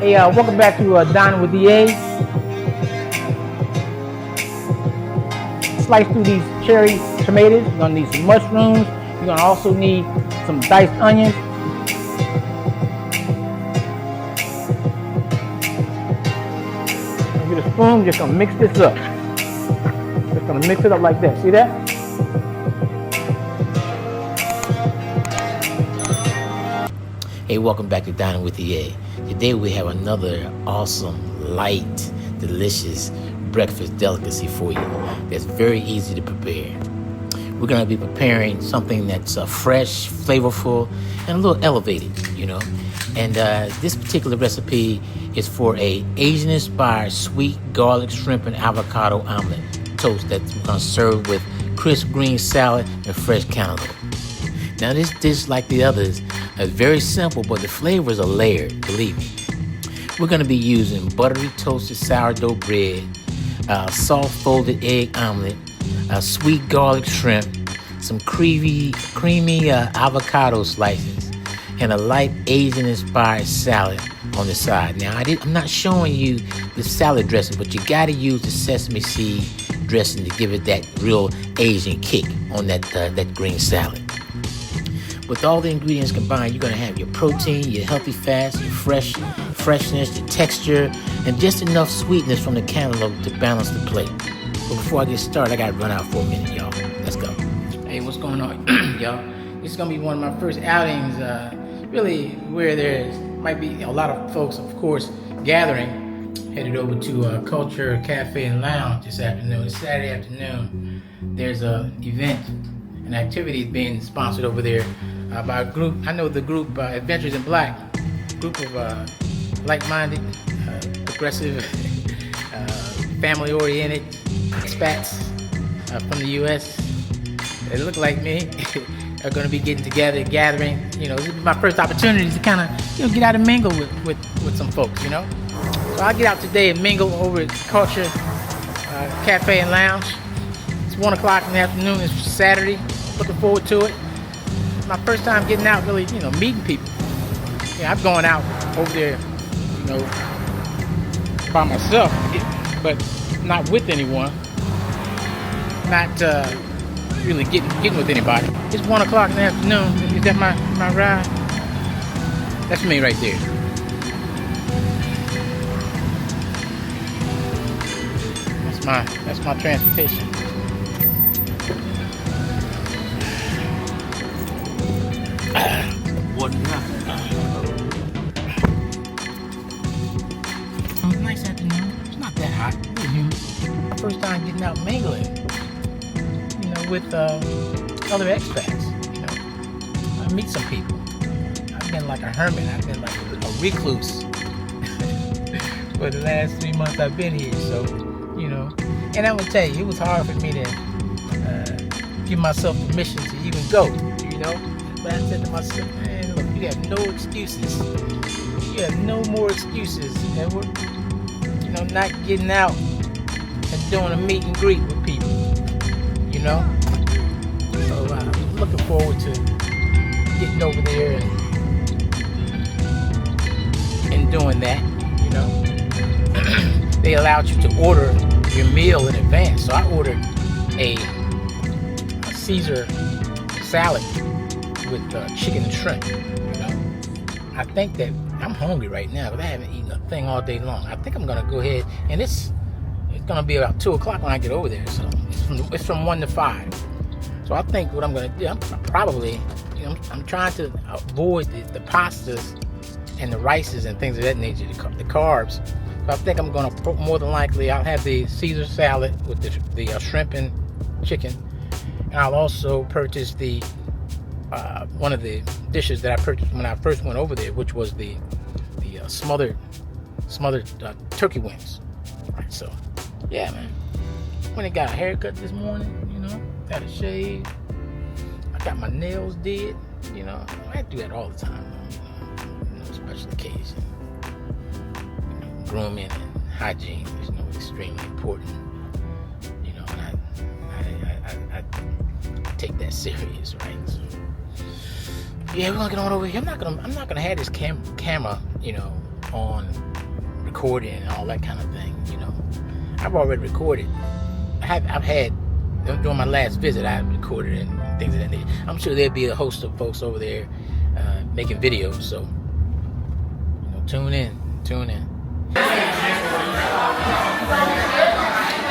Hey, welcome back to Dining with the A. Slice through these cherry tomatoes. You're gonna need some mushrooms. You're gonna also need some diced onions. Get a spoon. Just gonna mix this up. Just gonna mix it up like that. See that? Hey, welcome back to Dining with the A. Today we have another awesome, light, delicious breakfast delicacy for you that's very easy to prepare. We're going to be preparing something that's fresh, flavorful, and a little elevated, And this particular recipe is for a Asian-inspired sweet garlic shrimp and avocado omelet toast that we're going to serve with crisp green salad and fresh cantaloupe. Now this dish, like the others, is very simple, but the flavors are layered, believe me. We're going to be using buttery toasted sourdough bread, soft folded egg omelet, sweet garlic shrimp, some creamy avocado slices, and a light Asian-inspired salad on the side. Now, I'm not showing you the salad dressing, but you got to use the sesame seed dressing to give it that real Asian kick on that green salad. With all the ingredients combined, you're going to have your protein, your healthy fats, your freshness, your texture, and just enough sweetness from the cantaloupe to balance the plate. But before I get started, I got to run out for a minute, y'all. Let's go. Hey, what's going on, y'all? This is going to be one of my first outings, really where there might be a lot of folks, of course, gathering. Headed over to Qulture Café and Lounge this afternoon. It's Saturday afternoon. There's an event, an activity being sponsored over there by a group. I know the group Adventures in Black, group of like-minded, progressive, family-oriented expats from the U.S. They look like me. Are going to be getting together, gathering. This is my first opportunity to kind of, get out and mingle with some folks. So I'll get out today and mingle over at Qulture Café and Lounge. It's 1 o'clock in the afternoon. It's Saturday. Looking forward to it. My first time getting out, really, meeting people. I've gone out over there, by myself, but not with anyone. Not really getting with anybody. It's 1 o'clock in the afternoon. Is that my ride? That's me right there. That's my transportation. Nice afternoon. It's not that hot. First time getting out mingling, with other expats. I meet some people. I've been like a hermit. I've been like a recluse for the last 3 months I've been here. So, and I would tell you, it was hard for me to give myself permission to even go. But I said to myself, man, look, you have no excuses. You have no more excuses, Edward. Not getting out and doing a meet and greet with people. So I'm looking forward to getting over there and doing that. They allowed you to order your meal in advance, so I ordered a Caesar salad with chicken and shrimp. I think that I'm hungry right now, but I haven't eaten a thing all day long. I think I'm gonna go ahead, and it's gonna be about 2 o'clock when I get over there. So it's from 1 to 5. So I think what I'm gonna do, I'm probably, I'm trying to avoid the pastas and the rices and things of that nature, the carbs. So I think I'm gonna, more than likely, I'll have the Caesar salad with the shrimp and chicken, and I'll also purchase the one of the dishes that I purchased when I first went over there, which was the smothered turkey wings. Right, so yeah, man. When I got a haircut this morning, got a shave. I got my nails did. I do that all the time. Special occasion. Grooming and hygiene is extremely important. And I take that serious, right? So, yeah, we're gonna get on over here. I'm not gonna have this camera, on recording and all that kind of thing, I've already recorded. I've had, during my last visit, I recorded and things of that nature. I'm sure there'll be a host of folks over there making videos, so tune in.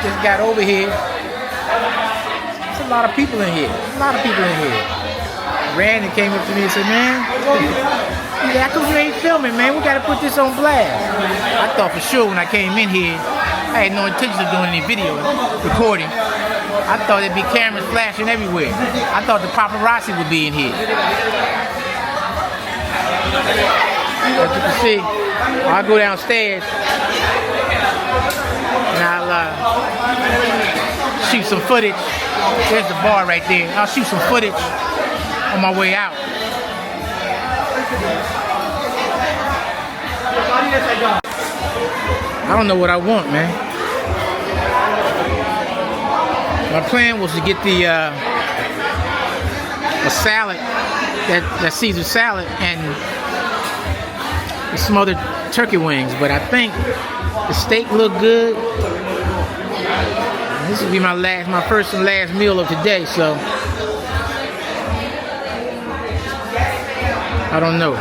Just got over here. There's a lot of people in here. Randy came up to me and said, man, how come you ain't filming, man? We gotta put this on blast. I thought for sure when I came in here, I had no intention of doing any video recording. I thought there'd be cameras flashing everywhere. I thought the paparazzi would be in here. As you can see, I'll go downstairs and I'll shoot some footage. There's the bar right there. I'll shoot some footage on my way out. I don't know what I want, man. My plan was to get the a salad, that Caesar salad, and some other turkey wings, but I think the steak looked good. This will be my first and last meal of today, so I don't know.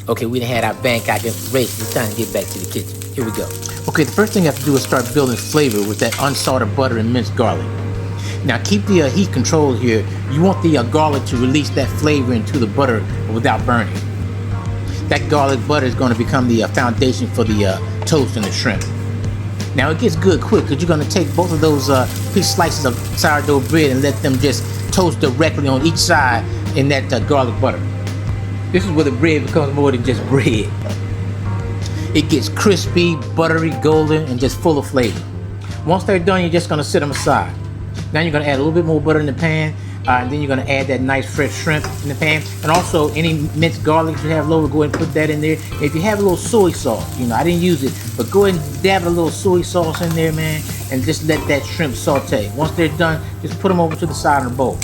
Okay, we done had our Bangkok inspiration. It's time to get back to the kitchen. Here we go. Okay, the first thing you have to do is start building flavor with that unsalted butter and minced garlic. Now keep the heat control here. You want the garlic to release that flavor into the butter without burning. That garlic butter is going to become the foundation for the toast and the shrimp. Now it gets good quick because you're going to take both of those piece slices of sourdough bread and let them just toast directly on each side in that garlic butter. This is where the bread becomes more than just bread. It gets crispy, buttery, golden, and just full of flavor. Once they're done, you're just going to set them aside. Now you're going to add a little bit more butter in the pan, and then you're going to add that nice fresh shrimp in the pan. And also any minced garlic you have lower, go ahead and put that in there. If you have a little soy sauce, I didn't use it, but go ahead and dab a little soy sauce in there, man, and just let that shrimp saute. Once they're done, just put them over to the side of the bowl.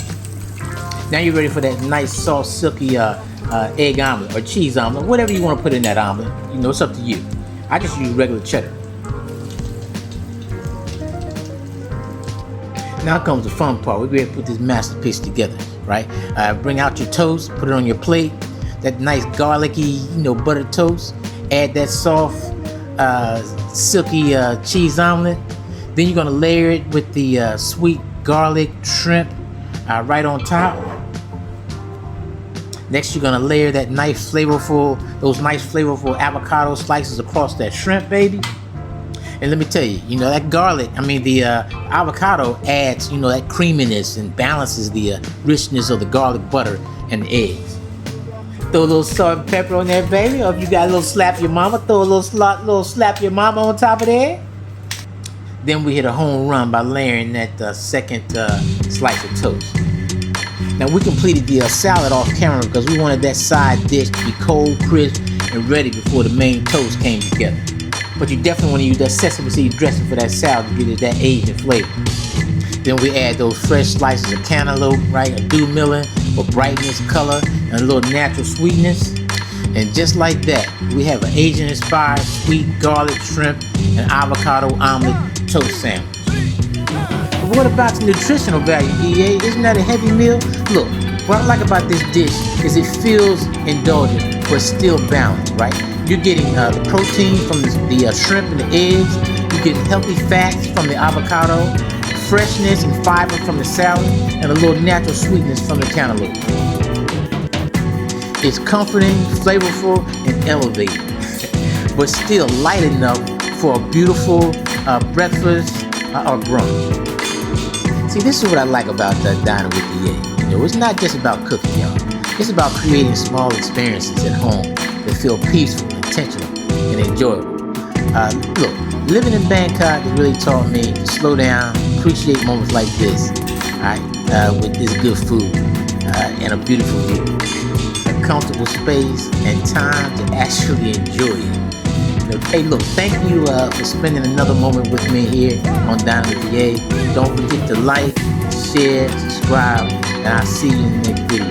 Now you're ready for that nice, soft, silky egg omelet or cheese omelet, whatever you want to put in that omelet. It's up to you. I just use regular cheddar. Now comes the fun part. We're ready to put this masterpiece together, right? Bring out your toast, put it on your plate. That nice garlicky, buttered toast. Add that soft, silky cheese omelet. Then you're gonna layer it with the sweet garlic shrimp right on top. Next, you're gonna layer that nice flavorful avocado slices across that shrimp, baby. And let me tell you, that garlic, the avocado adds, that creaminess and balances the richness of the garlic butter and the eggs. Throw a little salt and pepper on there, baby. Or if you got a little slap your mama, throw a little slap your mama on top of there. Then we hit a home run by layering that second slice of toast. Now we completed the salad off camera because we wanted that side dish to be cold, crisp, and ready before the main toast came together. But you definitely want to use that sesame seed dressing for that salad to give it that Asian flavor. Then we add those fresh slices of cantaloupe, right? A dew melon for brightness, color, and a little natural sweetness. And just like that, we have an Asian-inspired sweet garlic shrimp and avocado omelet toast sandwich. But what about the nutritional value, EA? Isn't that a heavy meal? Look, what I like about this dish is it feels indulgent, but still balanced, right? You're getting the protein from the shrimp and the eggs. You're getting healthy fats from the avocado, freshness and fiber from the salad, and a little natural sweetness from the cantaloupe. It's comforting, flavorful, and elevating, but still light enough for a beautiful breakfast or brunch. See, this is what I like about dining with the EA. It's not just about cooking, y'all. It's about creating small experiences at home that feel peaceful, intentional, and enjoyable. Look, living in Bangkok has really taught me to slow down, appreciate moments like this, all right, with this good food and a beautiful view, a comfortable space, and time to actually enjoy it. Hey, look, thank you for spending another moment with me here on Dining with the A. Don't forget to like, share, subscribe, and I'll see you in the next video.